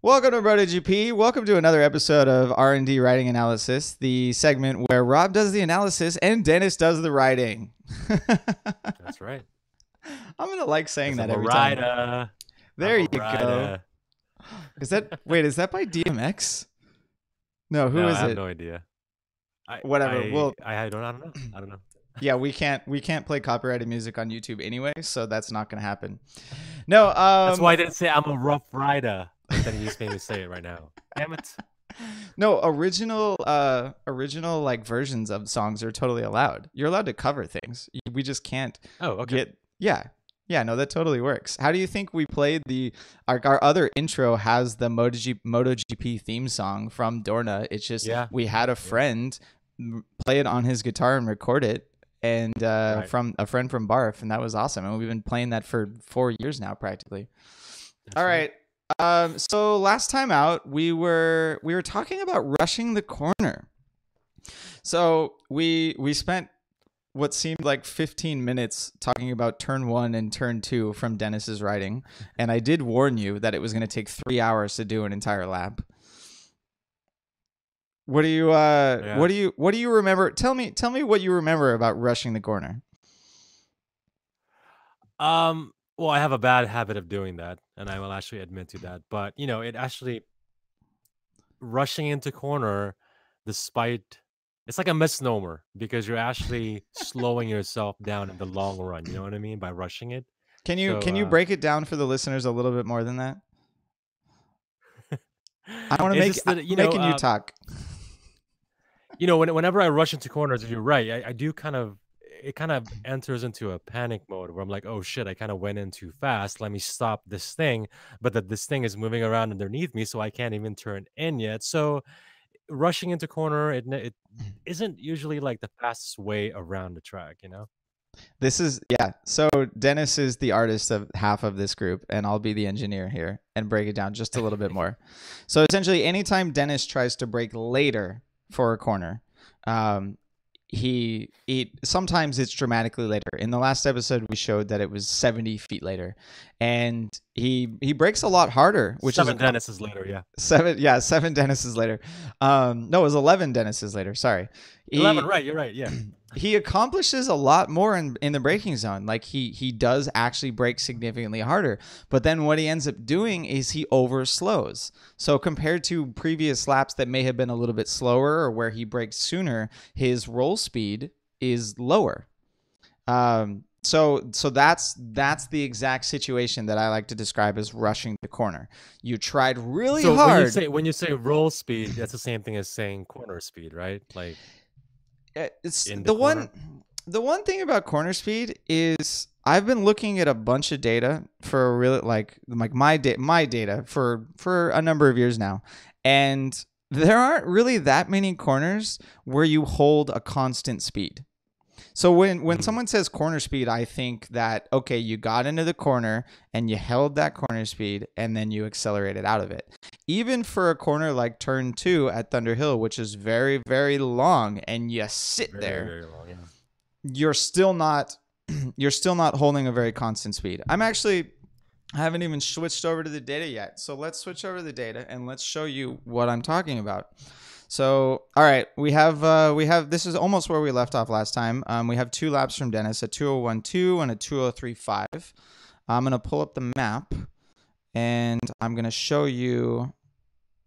Welcome to BrotoGP. Welcome to another episode of R&D Writing Analysis, the segment where Rob does the analysis and Dennis does the writing. That's right. I'm going to like saying that every time. There you go. Is that by DMX? No, who is it? I have no idea. Whatever. I don't know. Yeah, we can't play copyrighted music on YouTube anyway, so that's not going to happen. No, that's why I didn't say I'm a rough rider. But then you just made me say it right now. Damn it. No, original like versions of songs are totally allowed. You're allowed to cover things. We just can't. Oh, okay. Yeah, no, that totally works. How do you think we played our other intro has the MotoGP theme song from Dorna. It's just we had a friend play it on his guitar and record it, and from a friend from Barf, and that was awesome. And we've been playing that for 4 years now, practically. That's all right. So last time out, we were talking about rushing the corner. So we spent what seemed like 15 minutes talking about turn 1 and turn 2 from Dennis's writing, and I did warn you that it was going to take 3 hours to do an entire lap. What do you what do you remember? Tell me what you remember about rushing the corner. Well, I have a bad habit of doing that, and I will actually admit to that. But, it actually rushing into corner, despite it's like a misnomer because you're actually slowing yourself down in the long run. You know what I mean? By rushing it. Can you break it down for the listeners a little bit more than that? I want to making you talk. Whenever I rush into corners, you're right. I do it kind of enters into a panic mode where I'm like, oh shit, I kind of went in too fast. Let me stop this thing. But that this thing is moving around underneath me, so I can't even turn in yet. So rushing into corner, it isn't usually like the fastest way around the track, This is, so Dennis is the artist of half of this group, and I'll be the engineer here and break it down just a little bit more. So essentially, anytime Dennis tries to brake later for a corner, he sometimes it's dramatically later. In the last episode, we showed that it was 70 feet later, and he brakes a lot harder, which seven Dennis's later. Yeah, 7 Dennis's later. No, it was 11 Dennis's later. Sorry, 11. Right, you're right. Yeah. He accomplishes a lot more in the braking zone. Like he does actually brake significantly harder. But then what he ends up doing is he overslows. So compared to previous laps that may have been a little bit slower or where he brakes sooner, his roll speed is lower. So that's the exact situation that I like to describe as rushing the corner. You tried really hard. When you say roll speed, that's the same thing as saying corner speed, right? Like. It's the one thing about corner speed is I've been looking at a bunch of data for really like my data for a number of years now, and there aren't really that many corners where you hold a constant speed. So when someone says corner speed, I think that, okay, you got into the corner and you held that corner speed and then you accelerated out of it. Even for a corner like turn 2 at Thunder Hill, which is very, very long, and you sit there, very long, yeah. You're still not holding a very constant speed. I haven't even switched over to the data yet. So let's switch over to the data and let's show you what I'm talking about. So, all right, we have this is almost where we left off last time. We have 2 laps from Dennis, a 2:01.2 and a 2:03.5. I'm going to pull up the map and I'm going to show you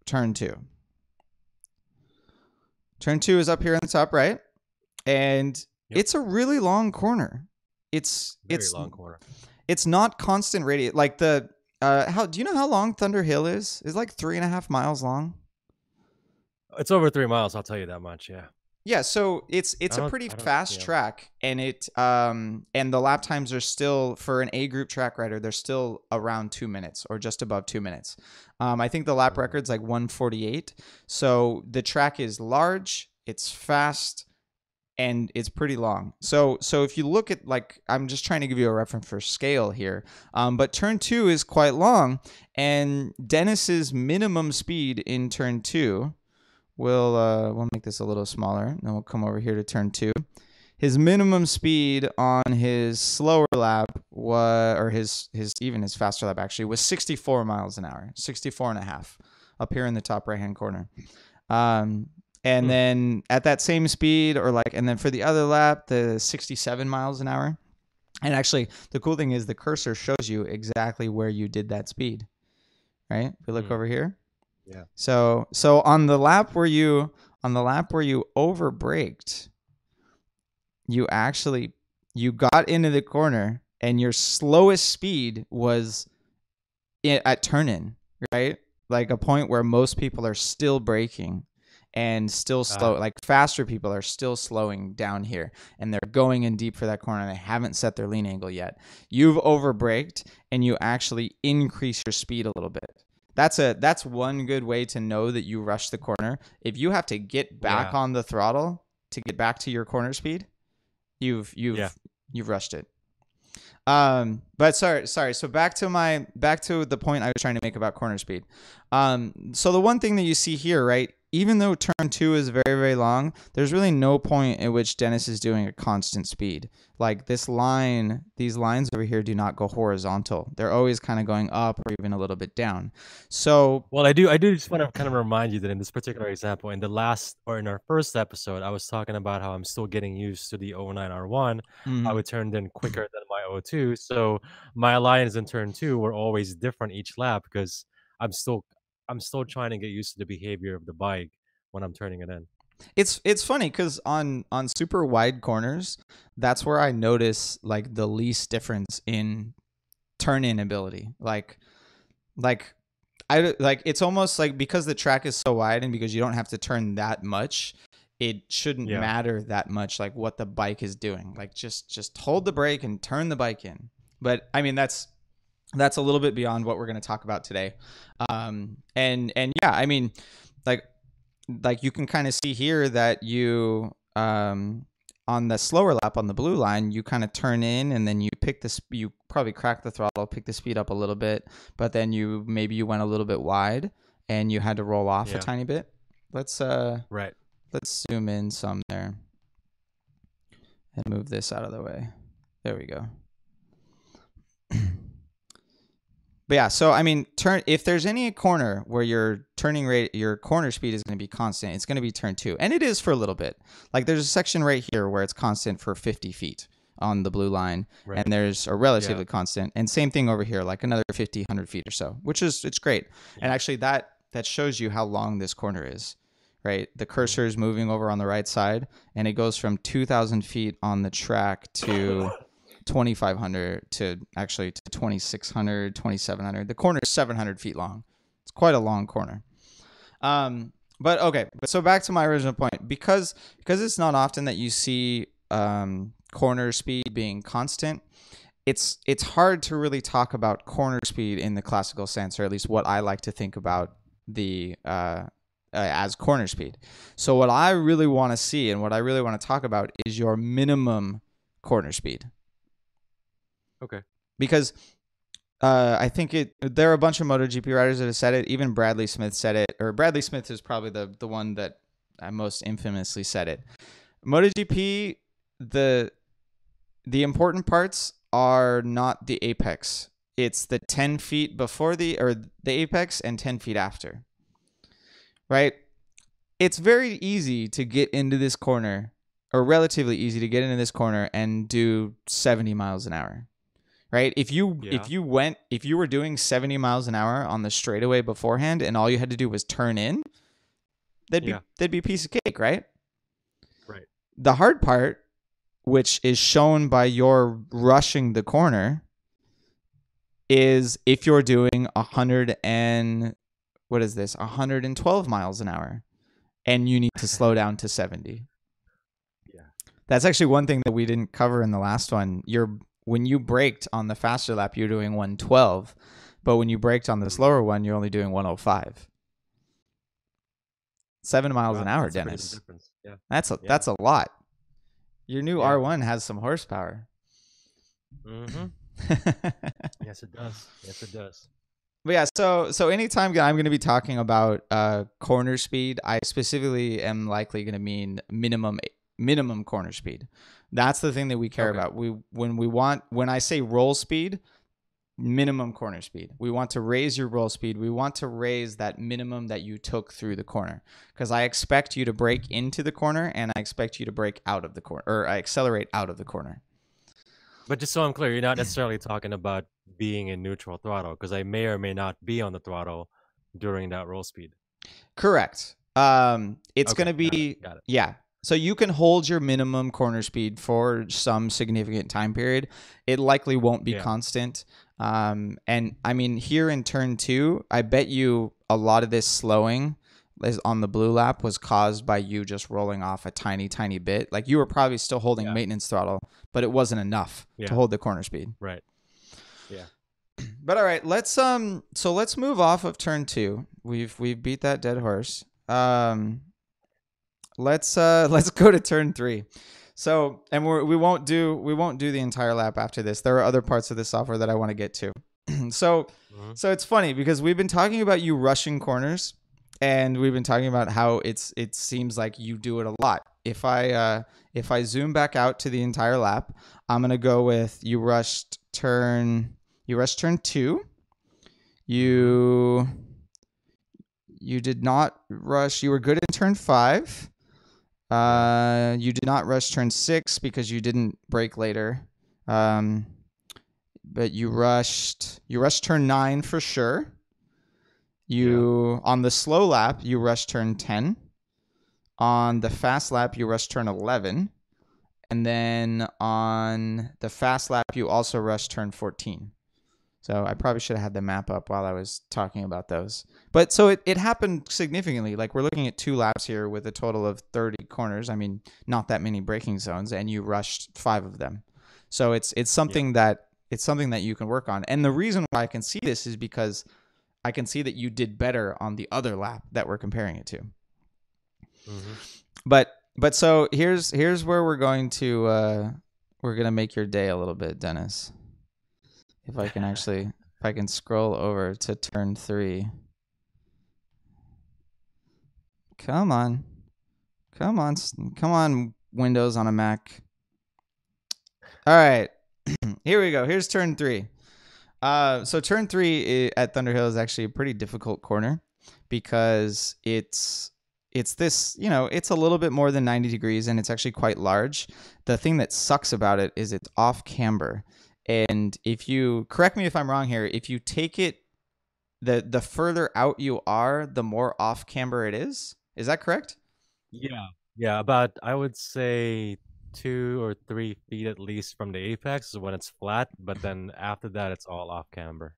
turn 2. Turn 2 is up here in the top right, and It's a really long corner. It's long corner. It's not constant radius. Like do you know how long Thunder Hill is? It's like 3.5 miles long. It's over 3 miles, I'll tell you that much, yeah. Yeah, so it's a pretty fast track, and and the lap times are still, for an A group track rider, they're still around 2 minutes or just above 2 minutes. I think the lap record's like 1:48. So the track is large, it's fast, and it's pretty long. So if you look at, like, I'm just trying to give you a reference for scale here, but turn 2 is quite long, and Dennis's minimum speed in turn 2. We'll make this a little smaller, and then we'll come over here to turn 2. his minimum speed on his slower lap was, or his even his faster lap actually, was 64 miles an hour, 64 and a half, up here in the top right hand corner. And then at that same speed, and then for the other lap, the 67 miles an hour. And actually, the cool thing is the cursor shows you exactly where you did that speed, right? If you look over here. Yeah. So on the lap where you overbraked, you got into the corner and your slowest speed was at turn-in, right? Like a point where most people are still braking and still slow. Like faster people are still slowing down here, and they're going in deep for that corner. And they haven't set their lean angle yet. You've overbraked, and you actually increase your speed a little bit. That's one good way to know that you rushed the corner. If you have to get back on the throttle to get back to your corner speed, you've rushed it. But sorry. So back to the point I was trying to make about corner speed. So the one thing that you see here, right? Even though turn 2 is very, very long, there's really no point at which Dennis is doing a constant speed. Like these lines over here do not go horizontal. They're always kind of going up or even a little bit down. So, well, I do just want to kind of remind you that in this particular example, in our first episode, I was talking about how I'm still getting used to the 09 R1. How it turned in quicker than my 02. So my lines in turn 2 were always different each lap because I'm still trying to get used to the behavior of the bike when I'm turning it in. It's funny because on super wide corners, that's where I notice like the least difference in turn-in ability. Like it's almost like because the track is so wide and because you don't have to turn that much, it shouldn't matter that much like what the bike is doing. Like just hold the brake and turn the bike in. But I mean that's a little bit beyond what we're going to talk about today. And yeah, I mean like you can kind of see here that you on the slower lap on the blue line, you kind of turn in and then you you probably crack the throttle, pick the speed up a little bit, but then maybe you went a little bit wide and you had to roll off a tiny bit. Let's zoom in some there and move this out of the way. There we go. But yeah, so I mean, if there's any corner where your turning rate, your corner speed is going to be constant, it's going to be turn 2. And it is for a little bit. Like there's a section right here where it's constant for 50 feet on the blue line. Right. And there's a relatively constant. And same thing over here, like another 50, 100 feet or so, it's great. Yeah. And actually that shows you how long this corner is, right? The cursor is moving over on the right side and it goes from 2,000 feet on the track to 2,500 to 2,600, 2,700. The corner is 700 feet long. It's quite a long corner. But so back to my original point, because it's not often that you see corner speed being constant. It's hard to really talk about corner speed in the classical sense, or at least what I like to think about as corner speed. So what I really want to see and what I really want to talk about is your minimum corner speed. Okay. Because I think there are a bunch of MotoGP riders that have said it. Even Bradley Smith said it, or Bradley Smith is probably the one that most infamously said it. MotoGP, the important parts are not the apex. It's the 10 feet before the apex and 10 feet after. Right? It's very easy to get into this corner, or relatively easy to get into this corner and do 70 miles an hour. Right? If you were doing 70 miles an hour on the straightaway beforehand and all you had to do was turn in, they'd be a piece of cake, right? Right. The hard part, which is shown by your rushing the corner, is if you're doing 112 miles an hour and you need to slow down to 70. Yeah. That's actually one thing that we didn't cover in the last one. When you braked on the faster lap, you're doing 112, but when you braked on the slower one, you're only doing 105. 7 miles an hour, Dennis. Yeah. That's a lot. Your new R1 has some horsepower. Mm-hmm. Yes, it does. But yeah, so anytime I'm going to be talking about corner speed, I specifically am likely going to mean minimum corner speed. That's the thing that we care about. When I say roll speed, minimum corner speed. We want to raise your roll speed. We want to raise that minimum that you took through the corner, because I expect you to break into the corner and I expect you to break out of the corner, or I accelerate out of the corner. But just so I'm clear, you're not necessarily talking about being in neutral throttle, because I may or may not be on the throttle during that roll speed. Correct. It's going to be, got it. Yeah. So you can hold your minimum corner speed for some significant time period. It likely won't be constant. And I mean, here in turn 2, I bet you a lot of this slowing on the blue lap was caused by you just rolling off a tiny bit. Like, you were probably still holding maintenance throttle, but it wasn't enough to hold the corner speed. Right. Yeah. But all right, let's move off of turn 2. We've beat that dead horse. Let's go to turn 3. So, and we won't do the entire lap after this. There are other parts of the software that I want to get to. So it's funny because we've been talking about you rushing corners, and we've been talking about how it seems like you do it a lot. If I zoom back out to the entire lap, I'm gonna go with you rushed turn 2. You did not rush. You were good in turn 5. You did not rush turn 6 because you didn't brake later. But you rushed turn 9 for sure. On the slow lap, you rushed turn 10. On the fast lap, you rushed turn 11. And then on the fast lap, you also rushed turn 14. So I probably should have had the map up while I was talking about those. But so it happened significantly. Like, we're looking at 2 laps here with a total of 30 corners. I mean, not that many braking zones, and you rushed 5 of them. So it's something that you can work on. And the reason why I can see this is because I can see that you did better on the other lap that we're comparing it to. Mm-hmm. But so here's where we're gonna make your day a little bit, Dennis. If I can scroll over to turn 3. Come on, Windows on a Mac. All right, here we go. Here's turn 3. So turn 3 at Thunderhill is actually a pretty difficult corner because it's this, it's a little bit more than 90 degrees and it's actually quite large. The thing that sucks about it is it's off camber. And if you, correct me if I'm wrong here, if you take it, the further out you are, the more off camber it is. Is that correct? Yeah. About, I would say 2 or 3 feet at least from the apex is when it's flat, but then after that it's all off camber.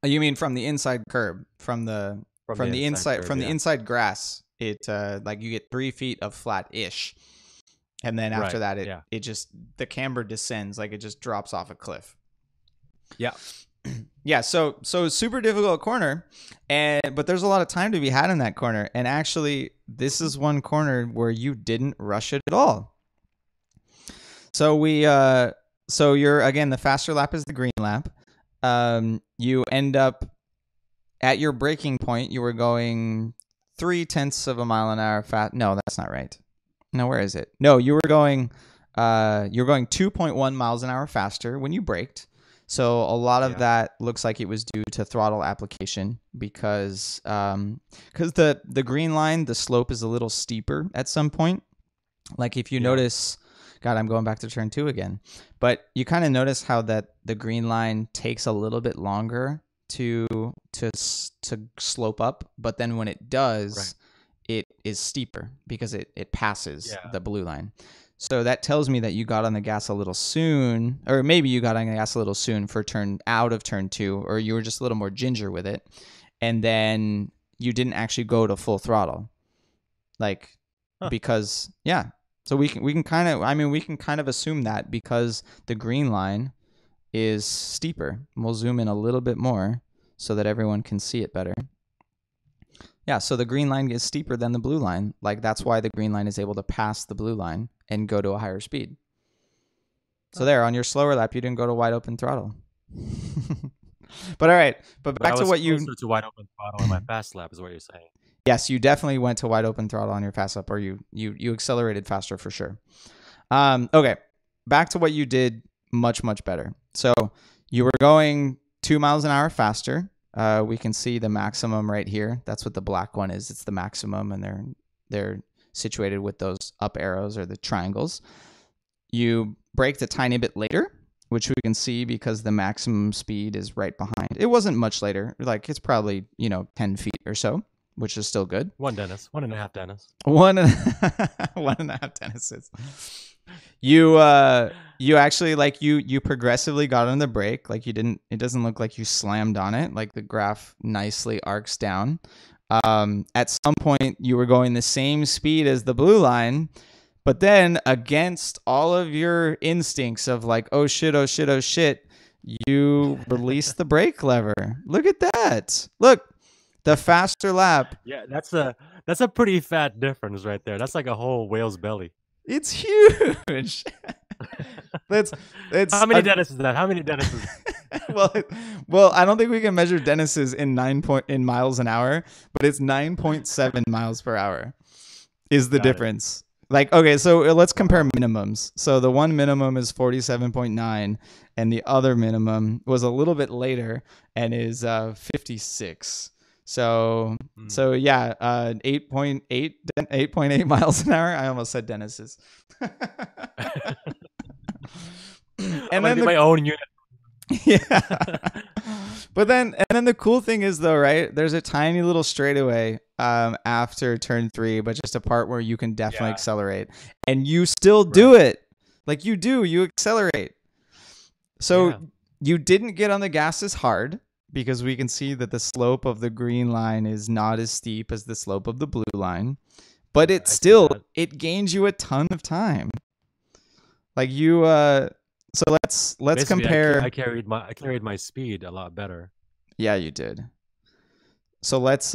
You mean from the inside curb, from the inside grass? It like you get 3 feet of flat-ish. And then after that, it just, the camber descends, like it just drops off a cliff. Yeah. Yeah. So super difficult corner, but there's a lot of time to be had in that corner. And actually, this is one corner where you didn't rush it at all. So you're, again, the faster lap is the green lap. You end up at your braking point, you were going 0.3 miles an hour fast. No, that's not right. No, where is it? No, you're going 2.1 miles an hour faster when you braked. So a lot of that looks like it was due to throttle application because the green line, the slope is a little steeper at some point. Like if you notice, God, I'm going back to turn 2 again, but you kind of notice how that the green line takes a little bit longer to slope up, but then when it does, it is steeper because it passes the blue line. So that tells me that you got on the gas a little soon, or maybe you got on the gas a little soon for out of turn 2, or you were just a little more ginger with it, and then you didn't actually go to full throttle, because So we can kind of assume that because the green line is steeper. We'll zoom in a little bit more so that everyone can see it better. Yeah, so the green line is steeper than the blue line. Like, that's why the green line is able to pass the blue line and go to a higher speed. So there, on your slower lap, you didn't go to wide open throttle. But all right, but back to what you... to wide open throttle on my fast lap is what you're saying. Yes, you definitely went to wide open throttle on your fast lap, or you accelerated faster for sure. Okay, back to what you did much, much better. So you were going 2 miles an hour faster. We can see the maximum right here. That's what the black one is. It's the maximum, and they're situated with those up arrows or the triangles. You braked a tiny bit later, which we can see because the maximum speed is right behind. It wasn't much later. Like, it's probably, 10 feet or so, which is still good. 1.5 Dennis. 1.5 Dennises. You actually, like, you progressively got on the brake. Like, it doesn't look like you slammed on it. Like, the graph nicely arcs down. At some point you were going the same speed as the blue line, but then against all of your instincts of like, oh shit, you released the brake lever. Look at that. Look, the faster lap. Yeah, that's a pretty fat difference right there. That's like a whole whale's belly. It's huge. That's How many Dennis is that? How many Dennis is well, I don't think we can measure Dennis's in miles an hour, but it's 9.7 miles per hour is the difference. Like, okay, so let's compare minimums. So the one minimum is 47.9, and the other minimum was a little bit later and is 56. So yeah, 8.8 miles an hour. I almost said Dennis's. And then my own unit. Yeah. But then the cool thing is, though, right? There's a tiny little straightaway after turn 3, but just a part where you can definitely accelerate, and you still do it. Like, you accelerate. So you didn't get on the gas as hard, because we can see that the slope of the green line is not as steep as the slope of the blue line, but it gains you a ton of time. Like, you so let's basically compare. I carried my speed a lot better. Yeah, you did. So let's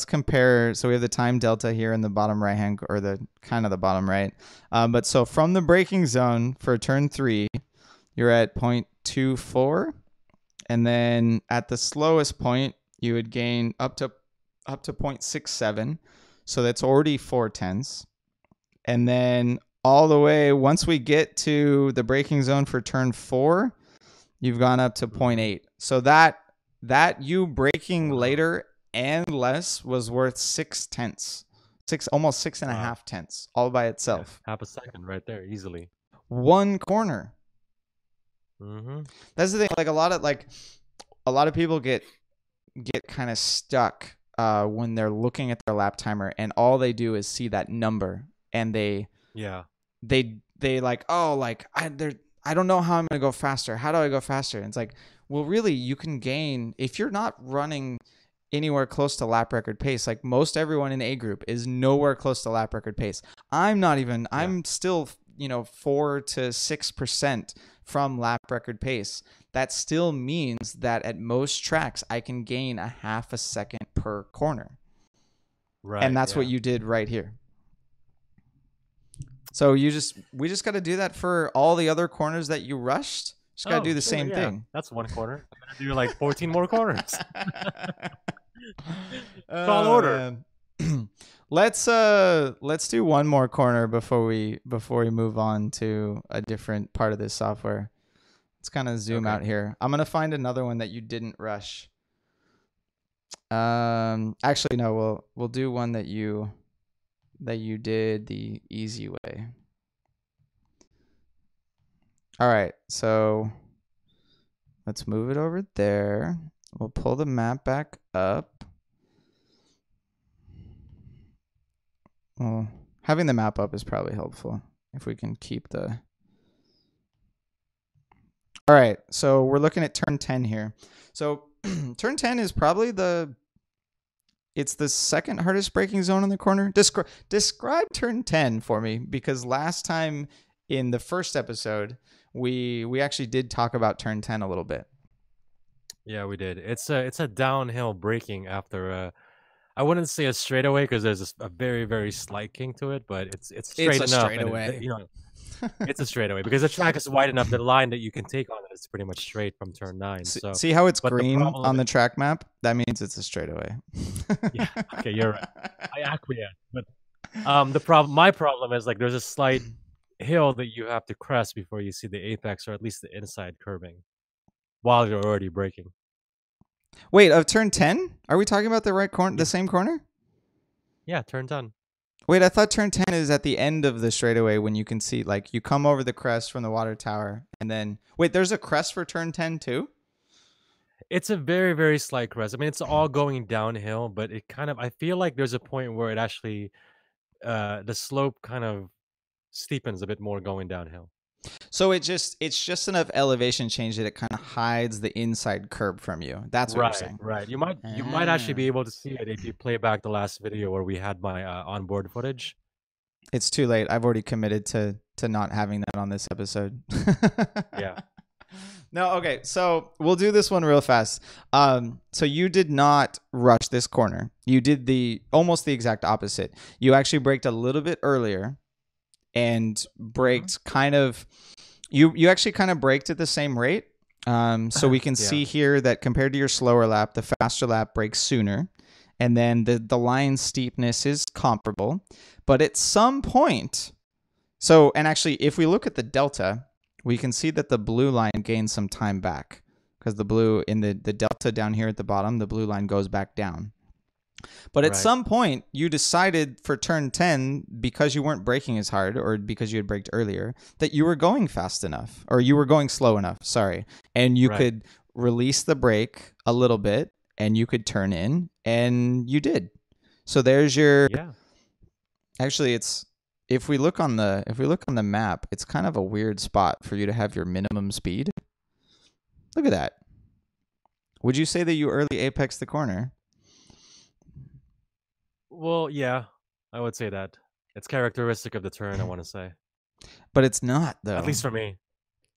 compare. So we have the time delta here in the bottom right hand, or the kind of the bottom right. But so from the braking zone for turn 3, you're at 0.24, and then at the slowest point you would gain up to 0.67. So that's already 0.4. And then all the way, once we get to the braking zone for turn 4, you've gone up to 0.8. So that you braking later and less was worth 0.6, almost 6.5 tenths, all by itself. Half a second right there, easily. One corner. That's the thing. Like, a lot of people get kind of stuck when they're looking at their lap timer, and all they do is see that number, and they like, oh, like, I don't know how I'm gonna go faster. How do I go faster? And it's like, well, really, you can gain if you're not running anywhere close to lap record pace. Like, most everyone in A group is nowhere close to lap record pace. I'm not even. I'm still 4 to 6% from lap record pace. That still means that at most tracks I can gain a half a second per corner. Right. And that's what you did right here. So we just got to do that for all the other corners that you rushed. Just got to do the same thing. That's one corner. I'm going to do like 14 more corners. Tall order. Let's do one more corner before we move on to a different part of this software. Let's kind of zoom out here. I'm going to find another one that you didn't rush. Actually, no, we'll do one that you did the easy way. All right, so let's move it over there. We'll pull the map back up. Well, having the map up is probably helpful if we can keep the... All right, so we're looking at turn 10 here. So turn 10 is probably it's the second hardest braking zone in the corner. Describe turn 10 for me, because last time in the first episode, we actually did talk about turn 10 a little bit. Yeah, we did. It's a downhill braking after I wouldn't say a straightaway, because there's a very, very slight kink to it, but it's straight enough. Straightaway. It's a straightaway because the track is wide enough. The line that you can take on it is pretty much straight from turn 9. So see how it's green on the track map? That means it's a straightaway. Yeah. Okay, you're right. I acquiesce, but my problem is, like, there's a slight hill that you have to crest before you see the apex, or at least the inside curving, while you're already braking. Wait, of turn 10? Are we talking about the right corner, the same corner? Yeah, turn 10. Wait, I thought turn 10 is at the end of the straightaway when you can see, like, you come over the crest from the water tower, and then... Wait, there's a crest for turn 10 too? It's a very, very slight crest. I mean, it's all going downhill, but it kind of, I feel like there's a point where it actually, the slope kind of steepens a bit more going downhill. So it's just enough elevation change that it kind of hides the inside curb from you. That's what you're saying. Right. You might actually be able to see it if you play back the last video where we had my onboard footage. It's too late. I've already committed to not having that on this episode. Yeah. No, okay. So we'll do this one real fast. So you did not rush this corner. You did almost the exact opposite. You actually braked a little bit earlier and braked kind of, you actually kind of braked at the same rate. So we can see here that compared to your slower lap, the faster lap brakes sooner. And then the line steepness is comparable. But at some point, and actually, if we look at the delta, we can see that the blue line gains some time back because the blue in the delta down here at the bottom, the blue line goes back down. But at some point, you decided for turn 10, because you weren't braking as hard or because you had braked earlier, that you were going fast enough or you were going slow enough, and you could release the brake a little bit and you could turn in, and you did. So there's your... Yeah. Actually, if we look on the map, it's kind of a weird spot for you to have your minimum speed. Look at that. Would you say that you early apex the corner? Well, yeah, I would say that. It's characteristic of the turn, I want to say. But it's not, though. At least for me.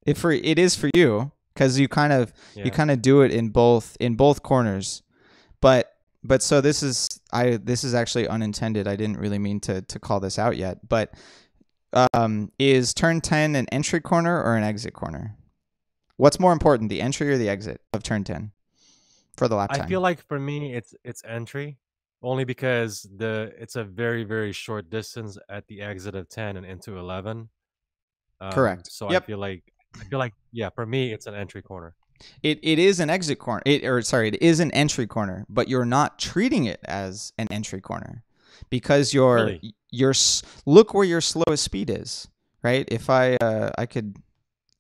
It is for you, because you kind of do it in both corners. But so this is actually unintended. I didn't really mean to call this out yet. But is turn 10 an entry corner or an exit corner? What's more important, the entry or the exit of turn 10 for the lap time? I feel like for me it's entry, only because it's a very, very short distance at the exit of 10 and into 11. Correct. So I feel like yeah, for me it's an entry corner. It is an exit corner. It is an entry corner, but you're not treating it as an entry corner because you're look where your slowest speed is, right? If I could,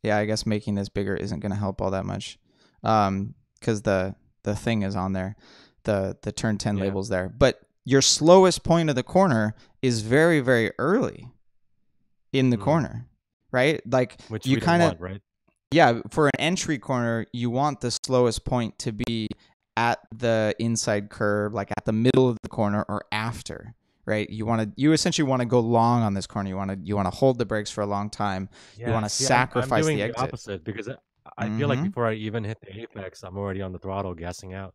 I guess making this bigger isn't going to help all that much, because the thing is on there, the turn 10 labels there. But your slowest point of the corner is very, very early in the corner, right? Like which you kind of right. Yeah, for an entry corner, you want the slowest point to be at the inside curve, like at the middle of the corner or after, right? You essentially want to go long on this corner. You want to hold the brakes for a long time. You want to sacrifice I'm doing the exit. Opposite, because I feel like before I even hit the apex, I'm already on the throttle gassing out.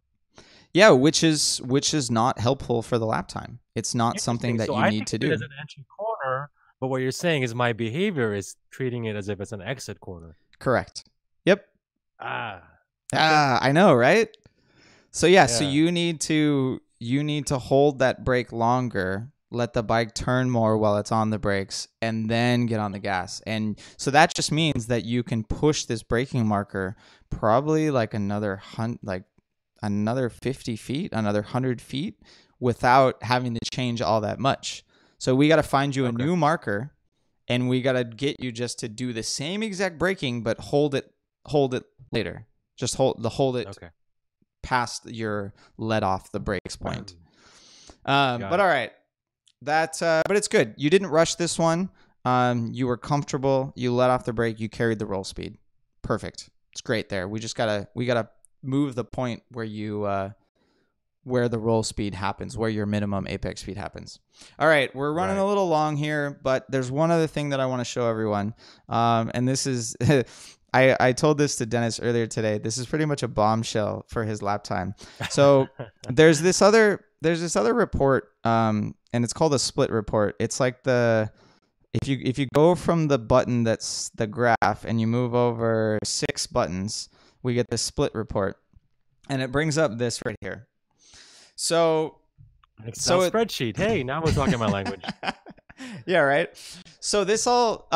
Yeah, which is not helpful for the lap time. It's not something that you need to do. As an entry corner, but what you're saying is my behavior is treating it as if it's an exit corner. Correct. Yep. Okay. I know, right? So so you need to hold that brake longer, let the bike turn more while it's on the brakes, and then get on the gas. And so that just means that you can push this braking marker probably like another 50 feet, another 100 feet without having to change all that much. So we got to find you a new marker, and we got to get you just to do the same exact braking, but hold it later. Just hold it past your let off the brakes point. But all right, but it's good. You didn't rush this one. You were comfortable. You let off the brake. You carried the roll speed. Perfect. It's great there. We gotta move the point where where the roll speed happens, where your minimum apex speed happens. All right, we're running a little long here, but there's one other thing that I want to show everyone. And this is, I told this to Dennis earlier today. This is pretty much a bombshell for his lap time. So there's this other report, and it's called a split report. It's like if you go from the button that's the graph and you move over 6 buttons, we get the split report, and it brings up this right here. So Excel spreadsheet. Hey, now we're talking my language. Yeah, right. So this all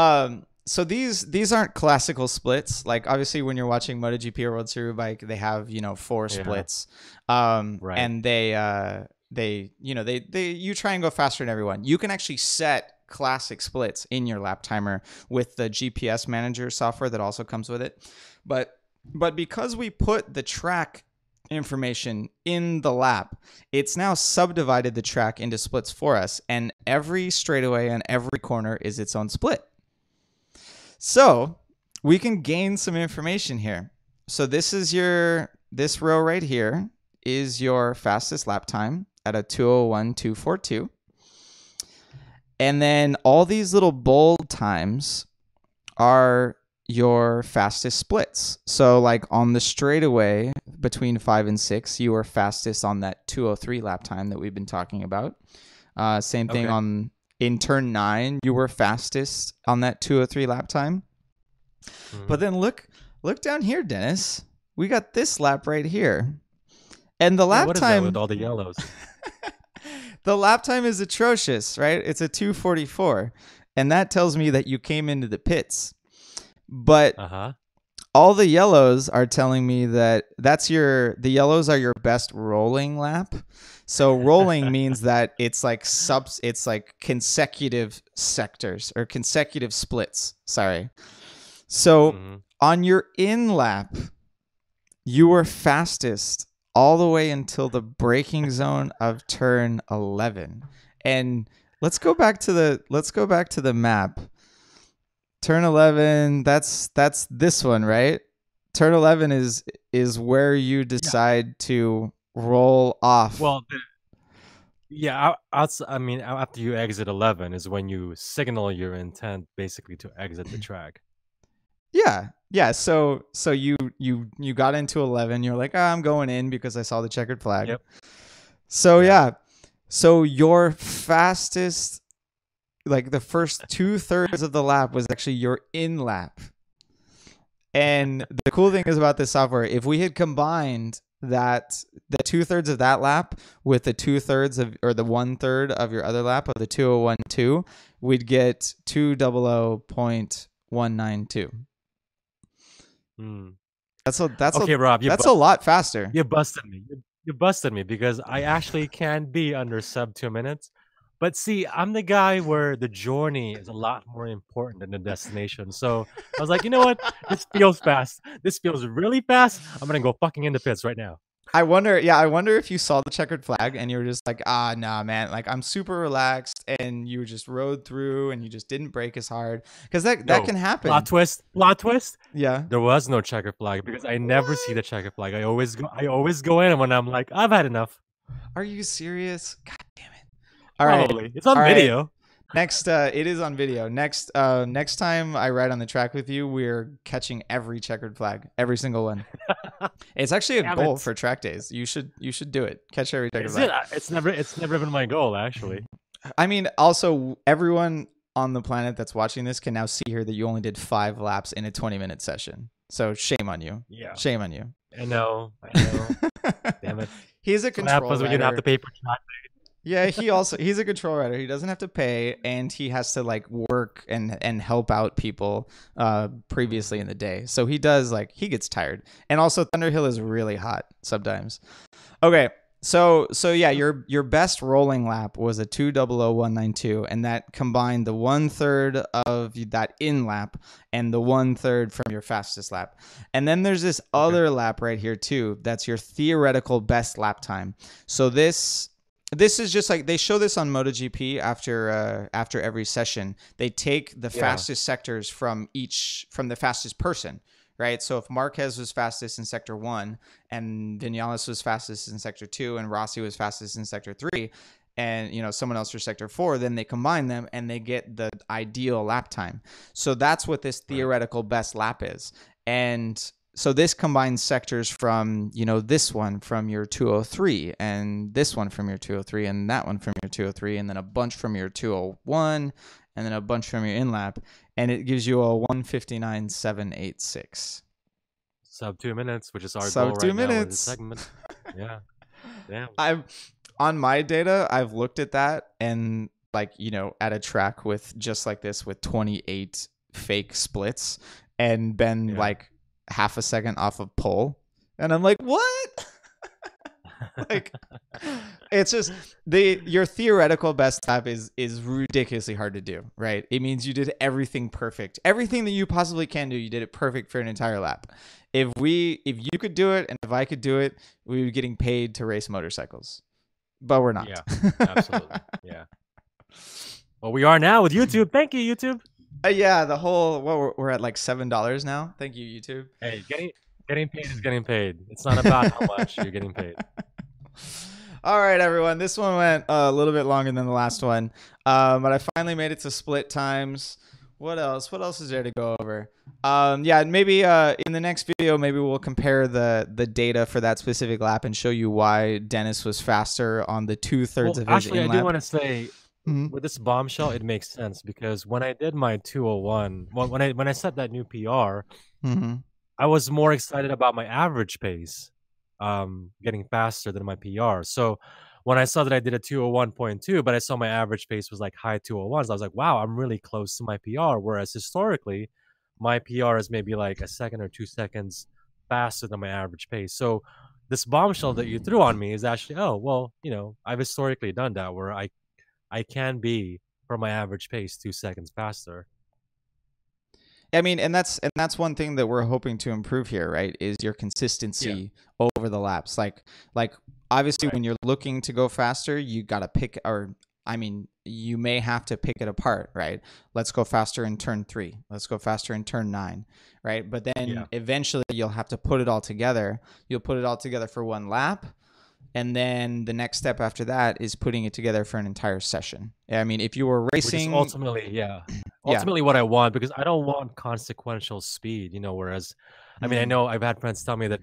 so these aren't classical splits. Like obviously when you're watching MotoGP or World Superbike, they have, four Yeah. splits. Right. And they you try and go faster than everyone. You can actually set classic splits in your lap timer with the GPS manager software that also comes with it. But because we put the track information in the lap, it's now subdivided the track into splits for us, and every straightaway and every corner is its own split. So we can gain some information here. So this row right here is your fastest lap time at a 2:01.242. And then all these little bold times are your fastest splits. So like on the straightaway between 5 and 6, you were fastest on that 2:03 lap time that we've been talking about. Same thing Okay. in turn 9, you were fastest on that 2:03 lap time. But Mhm. then look down here, Dennis. We got this lap right here. And Yeah, what is that with all the yellows? the lap time is atrocious, right? It's a 2:44. And that tells me that you came into the pits. But Uh-huh. all the yellows are telling me that the yellows are your best rolling lap. So rolling means that it's like consecutive sectors or consecutive splits. Sorry. So Mhm. on your in lap, you were fastest all the way until the braking zone of turn 11. And let's go back to the map. Turn 11, that's this one, right? Turn 11 is where you Yeah. decide to roll off. Well, yeah, I mean, after you exit 11 is when you signal your intent basically to exit the track. Yeah. Yeah, so you got into 11, you're like, I'm going in because I saw the checkered flag. Yep. So Yeah. yeah. So your fastest, like the first 2/3 of the lap was actually your in lap. And the cool thing is about this software, if we had combined the 2/3 of that lap with the 2/3 of, or the 1/3 of your other lap of the 2:01.2, we'd get 2:00.192. Hmm. That's Okay, Rob, a lot faster. you busted me. You busted me because I actually can be under sub 2 minutes. But see, I'm the guy where the journey is a lot more important than the destination. So I was like, you know what? This feels fast. This feels really fast. I'm gonna go fucking in the pits right now. I wonder if you saw the checkered flag and you were just like, nah, man, like I'm super relaxed, and you just rode through and you just didn't brake as hard, because that No. can Plot happen. twist. Plot twist. Yeah. There was no checker flag because I never see What? the checker flag. I always go in when I'm like, I've had enough. Are you serious? God damn it. All right. Probably. It's on All right. video. Next, it is on video. Next time I ride on the track with you, we're catching every checkered flag, every single one. It's actually a Damn goal it. for track days. You should do it. Catch every checkered Is it? flag. It's never been my goal actually. I mean, also everyone on the planet that's watching this can now see here that you only did 5 laps in a 20-minute session. So shame on you. Yeah. Shame on you. I know. I know. Damn it. He's a That's what control happens when you don't have to rider. pay for track. Yeah, he's a control rider. He doesn't have to pay, and he has to like work and help out people previously in the day. So he does, like, he gets tired. And also Thunderhill is really hot sometimes. Okay. So yeah, your best rolling lap was a 2:00.192, and that combined the 1/3 of that in lap and the 1/3 from your fastest lap. And then there's this Okay. other lap right here too. That's your theoretical best lap time. So this is just like they show this on MotoGP after every session. They take the Yeah. fastest sectors from the fastest person, right? So if Marquez was fastest in sector 1 and Vinales was fastest in sector 2 and Rossi was fastest in sector 3, and someone else for sector 4, then they combine them and they get the ideal lap time. So that's what this Right. theoretical best lap is. And so this combines sectors from, this one from your 203 and this one from your 203 and that one from your 203 and then a bunch from your 201 and then a bunch from your in lap, and it gives you a 1:59.786. Sub 2 minutes, which is our goal Sub two right now in this minutes. segment. Yeah. Damn. I've On my data, I've looked at that, and like, at a track with just like this with 28 fake splits and been like half a second off of pole. And I'm like, what? Like, it's just your theoretical best lap is ridiculously hard to do, right? It means you did everything perfect. Everything that you possibly can do, you did it perfect for an entire lap. If you could do it and if I could do it, we would be getting paid to race motorcycles. But we're not. Yeah, absolutely. Yeah. Well, we are now with YouTube. Thank you, YouTube. Yeah, the whole we're at like $7 now. Thank you, YouTube. Hey, getting paid is getting paid. It's not about how much you're getting paid. All right, everyone. This one went a little bit longer than the last one, but I finally made it to split times. What else? What else is there to go over? Yeah, maybe in the next video, maybe we'll compare the data for that specific lap and show you why Dennis was faster on the 2/3 of his actually, in-lap. I do want to say, with this bombshell, it makes sense because when I did my 201, when I set that new PR, I was more excited about my average pace, getting faster than my PR. So when I saw that I did a 201.2, but I saw my average pace was like high 201s, I was like, wow, I'm really close to my PR. Whereas historically, my PR is maybe like a second or 2 seconds faster than my average pace. So this bombshell that you threw on me is actually, oh, well, I've historically done that where I can be, for my average pace, 2 seconds faster. I mean, and that's one thing that we're hoping to improve here, right? Is your consistency over the laps. Like obviously when you're looking to go faster, you got to pick, or I mean, you may have to pick it apart, right? Let's go faster in turn 3. Let's go faster in turn 9, right? But then eventually you'll have to put it all together. You'll put it all together for one lap. And then the next step after that is putting it together for an entire session. I mean, if you were racing, which is ultimately what I want, because I don't want consequential speed, whereas, I mean, I know I've had friends tell me that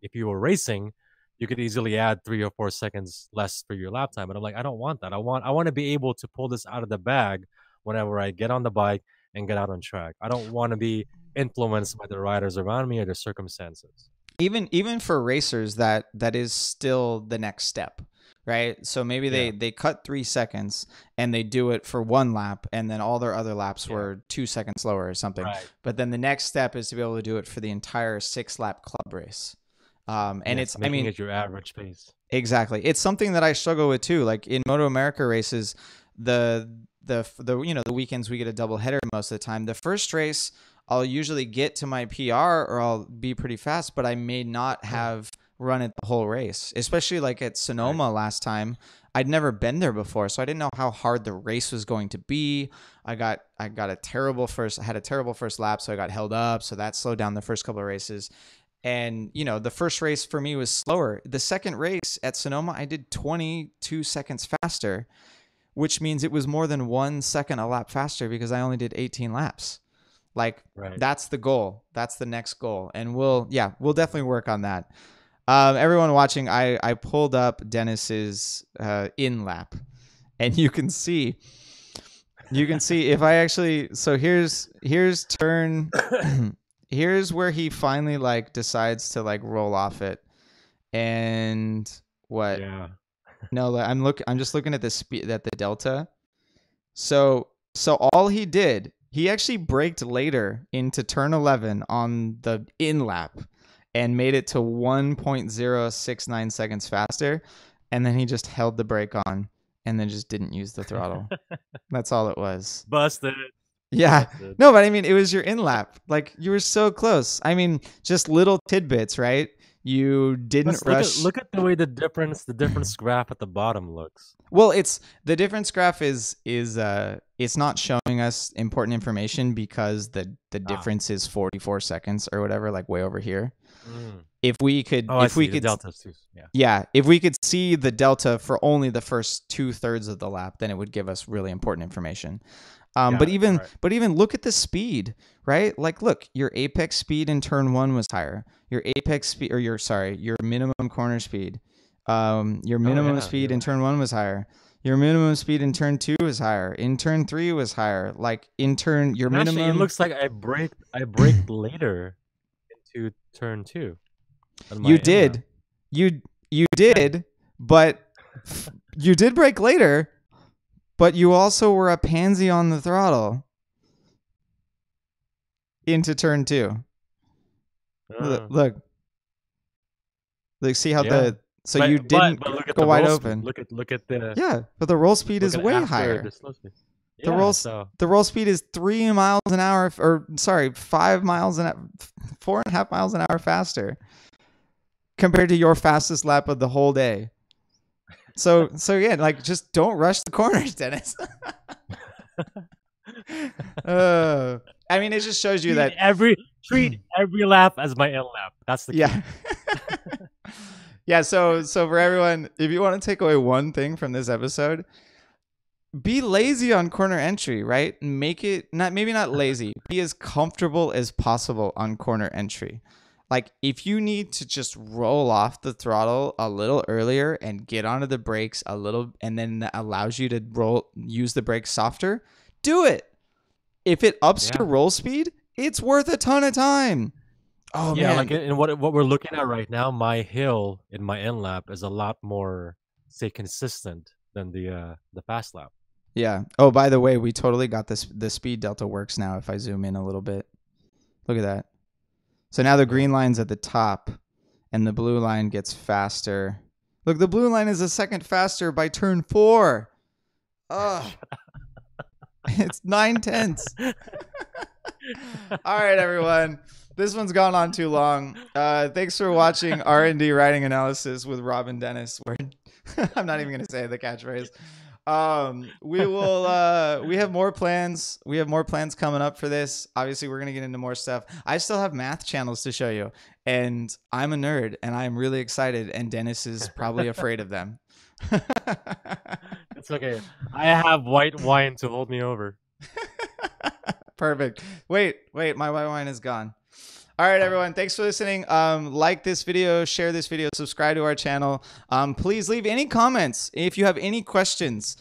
if you were racing, you could easily add 3 or 4 seconds less for your lap time. But I'm like, I don't want that. I want to be able to pull this out of the bag whenever I get on the bike and get out on track. I don't want to be influenced by the riders around me or the circumstances. Even for racers, that is still the next step, right? So maybe they cut 3 seconds and they do it for one lap, and then all their other laps were 2 seconds lower or something. Right. But then the next step is to be able to do it for the entire 6-lap club race. And it's making it your average pace. Exactly. It's something that I struggle with too. Like in Moto America races, the weekends we get a double header most of the time. The first race, I'll usually get to my PR or I'll be pretty fast, but I may not have run it the whole race. Especially like at Sonoma last time, I'd never been there before, so I didn't know how hard the race was going to be. I had a terrible first lap, so I got held up, so that slowed down the first couple of races. And the first race for me was slower. The second race at Sonoma, I did 22 seconds faster, which means it was more than 1 second a lap faster because I only did 18 laps. Like that's the goal. That's the next goal. And we'll definitely work on that. Everyone watching, I pulled up Dennis's in lap, and you can see if I actually, so here's turn, here's where he finally like decides to like roll off it. And what? Yeah. No, I'm just looking at the speed, at the delta. So all he did, he actually braked later into turn 11 on the in lap and made it to 1.069 seconds faster. And then he just held the brake on and then just didn't use the throttle. That's all it was. Busted. Yeah. No, but I mean, it was your in lap. Like you were so close. I mean, just little tidbits, right? You didn't rush. Look at the way the difference graph at the bottom looks. Well, it's the difference graph is it's not showing us important information because the difference is 44 seconds or whatever, like way over here. If we could, if we could, if we could see the delta for only the first 2/3 of the lap, then it would give us really important information. But even look at the speed, right? Like, look, your apex speed in turn 1 was higher. Your apex speed, or your minimum corner speed, your minimum speed in turn 1 was higher. Your minimum speed in turn 2 was higher. In turn 3 was higher. Like in turn, your minimum. Actually, it looks like I braked later into turn 2. You did, but you did brake later. but you also were a pansy on the throttle into turn 2. Look, see how so you didn't but look at go the wide roll open. Speed. Look at the yeah, but the roll speed is way higher. The slow speed. The roll speed is 3 miles an hour, or sorry, 5 miles an hour, 4.5 miles an hour faster compared to your fastest lap of the whole day. So yeah, like just don't rush the corners, Dennis. I mean, it just shows you that treat every lap as my end lap. That's the key. Yeah. Yeah. So for everyone, if you want to take away one thing from this episode, be lazy on corner entry, right? Make it maybe not lazy. Be as comfortable as possible on corner entry. Like if you need to just roll off the throttle a little earlier and get onto the brakes a little, and then that allows you to use the brakes softer, do it. If it ups your roll speed, it's worth a ton of time. Oh yeah, man. like in what we're looking at right now, my hill in my end lap is a lot more, say, consistent than the fast lap. Yeah. Oh, by the way, we totally got this. The speed delta works now. If I zoom in a little bit, look at that. So now the green line's at the top, and the blue line gets faster. Look, the blue line is a second faster by turn 4. Oh, it's 9/10. All right, everyone. This one's gone on too long. Thanks for watching R&D Writing Analysis with Rob and Dennis. I'm not even going to say the catchphrase. We have more plans. We have more plans coming up for this. Obviously, we're going to get into more stuff. I still have math channels to show you, and I'm a nerd, and I'm really excited, and Dennis is probably afraid of them. It's okay. I have white wine to hold me over. Perfect. Wait, my white wine is gone. All right, everyone. Thanks for listening. Like this video, share this video, subscribe to our channel. Please leave any comments. If you have any questions,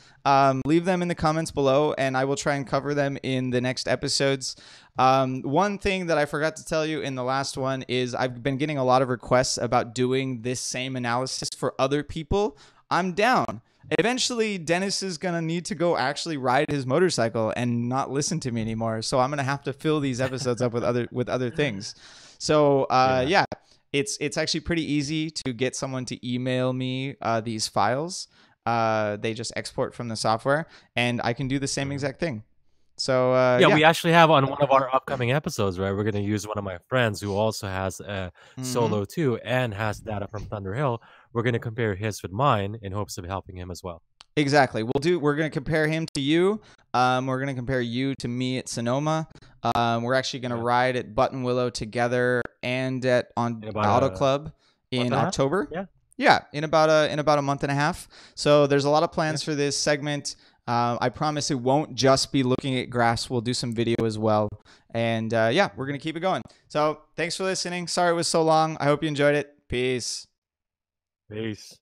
leave them in the comments below, and I will try and cover them in the next episodes. One thing that I forgot to tell you in the last one is I've been getting a lot of requests about doing this same analysis for other people. I'm down. Eventually, Dennis is going to need to go actually ride his motorcycle and not listen to me anymore. So I'm going to have to fill these episodes up with other things. So yeah, it's actually pretty easy to get someone to email me these files. They just export from the software, and I can do the same exact thing. So yeah, we actually have on one of our upcoming episodes, right? We're going to use one of my friends who also has a solo too and has data from Thunder Hill. We're going to compare his with mine in hopes of helping him as well. Exactly. We're going to compare him to you. We're going to compare you to me at Sonoma. We're actually going to ride at Button Willow together and on Auto Club in October. Yeah, in about a month and a half. So there's a lot of plans for this segment. I promise it won't just be looking at graphs. We'll do some video as well. And yeah, we're going to keep it going. So thanks for listening. Sorry it was so long. I hope you enjoyed it. Peace. Peace.